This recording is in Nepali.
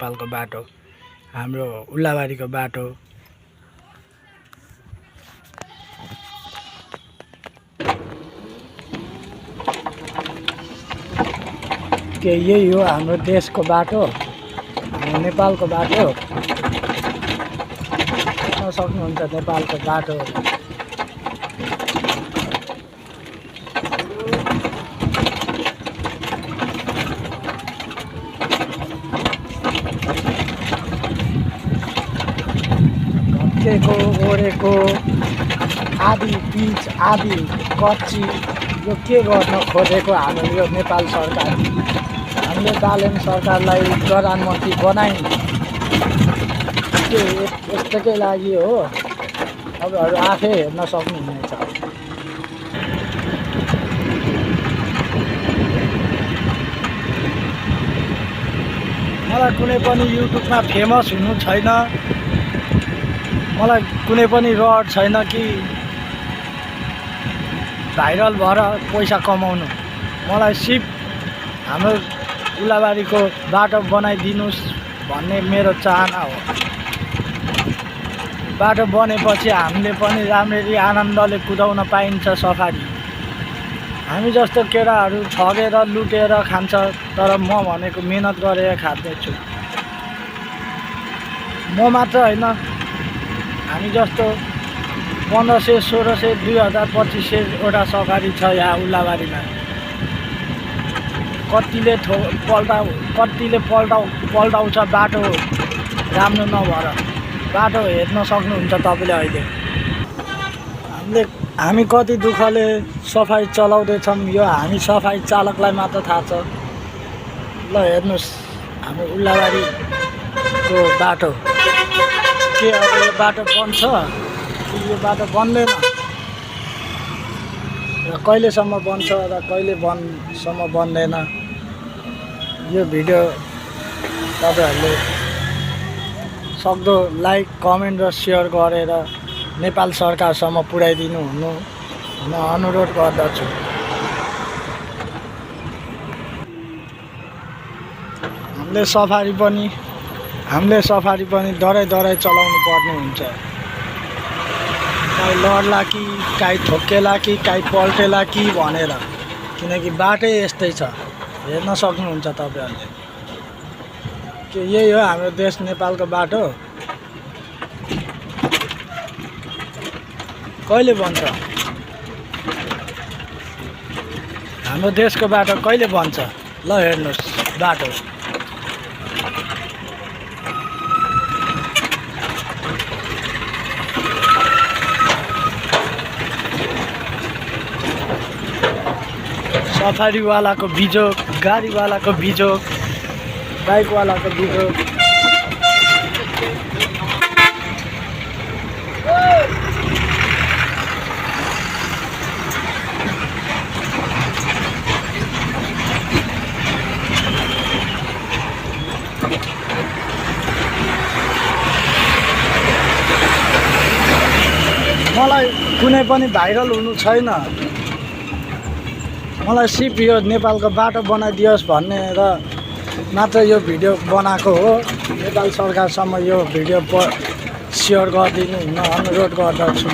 नेपालको बाटो, हाम्रो उल्लाबारीको बाटो। के यही हो हाम्रो देशको बाटो, हाम्रो नेपालको बाटो। सक्नुहुन्छ नेपालको बाटो। भत्केको ओरेको आधी पिच आधी कच्ची, यो के गर्न खोजेको हाम्रो यो नेपाल सरकार। हामीले बालेन सरकारलाई प्रधानमन्त्री बनायौँ के यस्तोकै लागि हो। तपाईँहरू आफै हेर्न सक्नुहुनेछ। मलाई कुनै पनि युट्युबमा फेमस हुनु छैन, मलाई कुनै पनि रहर छैन कि भाइरल भएर पैसा कमाउनु। मलाई सिर्फ हाम्रो उल्लाबारीको बाटो बनाइदिनुहोस् भन्ने मेरो चाहना हो। बाटो बनेपछि हामीले पनि राम्ररी आनन्दले कुदाउन पाइन्छ सफारी। हामी जस्तो केटाहरू ठगेर लुटेर खान्छ, तर म भनेको मेहनत गरेर खाँदैछु। म मात्र होइन, हामी जस्तो 1500, 1600, 2000, 2500वटा सफारी छ यहाँ उल्लाबारीमा। कतिले पल्टाउँछ बाटो राम्रो नभएर। बाटो हेर्न सक्नुहुन्छ तपाईँले। अहिले हामी कति दुःखले सफाइ चलाउँदैछौँ, यो हामी सफाइ चालकलाई मात्र थाहा छ। ल हेर्नुहोस् हाम्रो उल्लाबारीको बाटो। के अब यो बाटो बन्छ कि यो बाटो बन्दैन, र कहिलेसम्म बन्छ र कहिलेसम्म बन्दैन, यो भिडियो तपाईँहरूले सक्दो लाइक कमेन्ट र सेयर गरेर नेपाल सरकारसम्म पुर्याइदिनु हुनु म अनुरोध गर्दछु। हामीले सफारी पनि डराइ चलाउनु पर्ने हुन्छ। काहीँ लड्ला कि काहीँ ठोक्केला कि काहीँ पल्टेला कि भनेर, किनकि बाटै यस्तै छ। हेर्न सक्नुहुन्छ तपाईँहरूले। के यही हो हाम्रो देश नेपालको बाटो। कहिले बन्छ हाम्रो देशको बाटो, कहिले बन्छ? ल हेर्नुहोस् बाटो। सफारीवालाको बिजोग, गाडीवालाको बिजोग, बाइकवालाको बिजोग। मलाई कुनै पनि भाइरल हुनु छैन। मलाई सिर्फ यो नेपालको बाटो बनाइदियोस् भन्ने र मात्र यो भिडियो बनाएको हो। नेपाल सरकारसम्म यो भिडियो सेयर गरिदिनु हुन अनुरोध गर्दछु।